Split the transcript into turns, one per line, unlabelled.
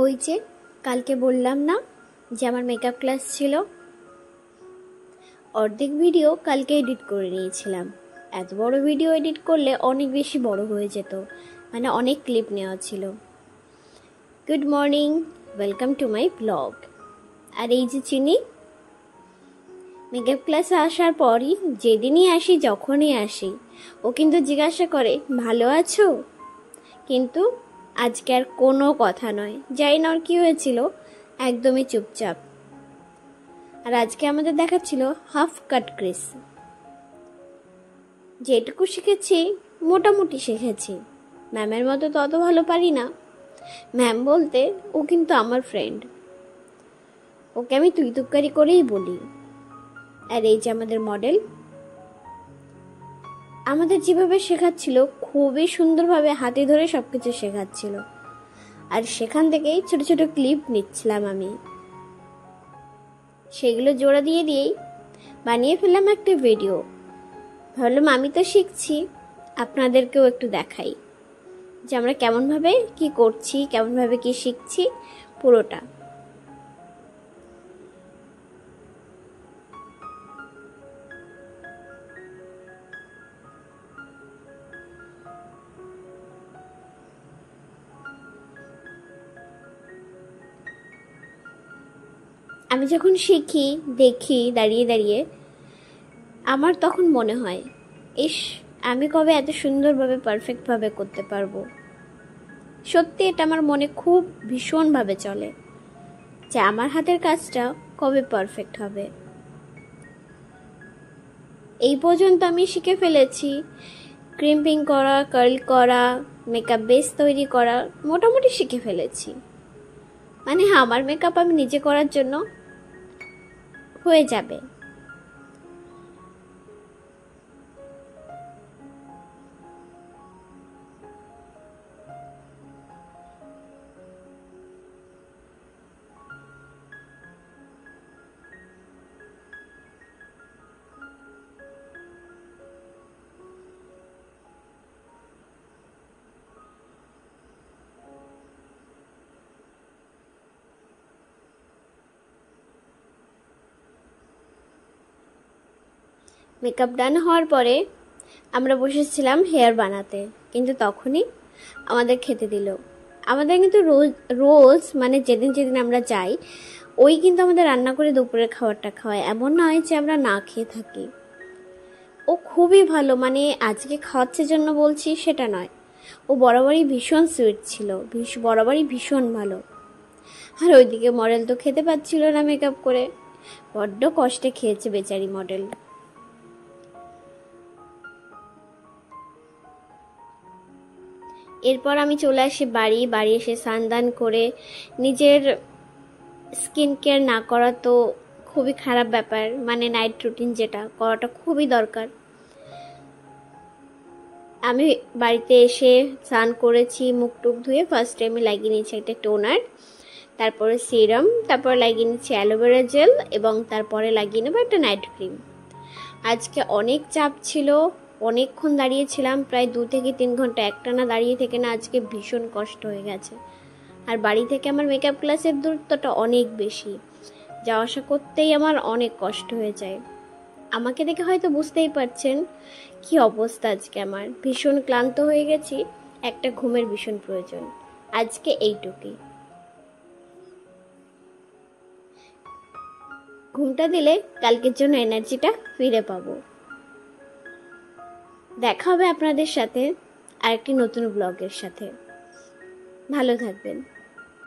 ওই যে কালকে বললাম না যে আমার মেকআপ ক্লাস ছিল, অর্ধেক ভিডিও কালকে এডিট করে নিয়েছিলাম। এত বড় ভিডিও এডিট করলে অনেক বেশি বড় হয়ে যেত, মানে অনেক ক্লিপ নেওয়া ছিল। Good morning, welcome to my blog. আর এই যে চিনি, মেকআপ ক্লাসে আসার পরই যেদিনই আসি, যখনই আসি, ও কিন্তু জিজ্ঞাসা করে ভালো আছো, কিন্তু আজকে আর কোনো কথা নয়। জানি না ওর কি হয়েছিল, একদমই চুপচাপ। আর আজকে আমাদের দেখাচ্ছিল হাফ কাট ক্রিস। যেটুকু শিখেছি মোটামুটি শিখেছি, ম্যামের মতো তত ভালো পারি না। ম্যাম বলতে ও কিন্তু আমার ফ্রেন্ড, ওকে আমি তুই তুকারি করেই বলি। আর এই যে আমাদের মডেল, আমাদের যেভাবে শেখাচ্ছিল খুবই সুন্দরভাবে হাতে ধরে সবকিছু শেখাচ্ছিল, আর সেখান থেকেই ছোট ছোট ক্লিপ নিচ্ছিলাম আমি। সেগুলো জোড়া দিয়েই বানিয়ে ফেললাম একটা ভিডিও। ভাবলাম আমি তো শিখছি, আপনাদেরকেও একটু দেখাই যে আমরা কেমনভাবে কি করছি, কেমনভাবে কি শিখছি পুরোটা। আমি যখন শিখি, দেখি দাঁড়িয়ে দাঁড়িয়ে, আমার তখন মনে হয় ইস, আমি কবে এত সুন্দরভাবে পারফেক্টভাবে করতে পারবো। সত্যি এটা আমার মনে খুব ভীষণভাবে চলে যে আমার হাতের কাজটা কবে পারফেক্ট হবে। এই পর্যন্ত আমি শিখে ফেলেছি ক্রিম্পিং করা, কার্ল করা, মেকআপ বেস তৈরি করা, মোটামুটি শিখে ফেলেছি। মানে আমার মেকআপ আমি নিজে করার জন্য হয়ে যাবে। মেকআপ ডান হওয়ার পরে আমরা বসেছিলাম হেয়ার বানাতে, কিন্তু তখনই আমাদের খেতে দিল। আমাদের কিন্তু রোজ মানে যেদিন যেদিন আমরা যাই, ওই কিন্তু আমাদের রান্না করে দুপুরের খাবারটা খাওয়ায়। এমন নয় যে আমরা না খেয়ে থাকি। ও খুবই ভালো, মানে আজকে খাওয়াচ্ছে জন্য বলছি সেটা নয়, ও বরাবরই ভীষণ সুইট ছিল, বরাবরই ভীষণ ভালো। আর ওইদিকে মডেল তো খেতে পাচ্ছিল না মেকআপ করে, বড্ড কষ্টে খেয়েছে বেচারি মডেল। এরপর আমি চলে আসি বাড়ি এসে স্নান করে, নিজের স্কিন কেয়ার না করা তো খুবই খারাপ ব্যাপার, মানে নাইট রুটিন যেটা করাটা খুবই দরকার। আমি বাড়িতে এসে স্নান করেছি, মুখ টুক ধুয়ে ফার্স্ট টাইমে লাগিয়ে নিয়েছি একটা টোনার, তারপরে সিরাম, তারপরে লাগিয়ে নিচ্ছি অ্যালোভেরা জেল, এবং তারপরে লাগিয়ে নেবো একটা নাইট ক্রিম। আজকে অনেক চাপ ছিল, অনেকক্ষণ দাঁড়িয়েছিলাম, প্রায় 2 থেকে 3 ঘন্টা একটানা দাঁড়িয়ে থেকে না আজকে ভীষণ কষ্ট হয়ে গেছে। আর বাড়ি থেকে আমার মেকআপ ক্লাসের দূরত্বটা অনেক বেশি, যাওয়া আসা করতেই আমার অনেক কষ্ট হয়ে যায়। আমাকে দেখে হয়তো বুঝতেই পারছেন কি অবস্থা আজকে আমার, ভীষণ ক্লান্ত হয়ে গেছি, একটা ঘুমের ভীষণ প্রয়োজন। আজকে এইটুকুই, ঘুমটা দিলে কালকের জন্য এনার্জিটা ফিরে পাবো। দেখা হবে আপনাদের সাথে আরেকটি নতুন ব্লগের সাথে। ভালো থাকবেন।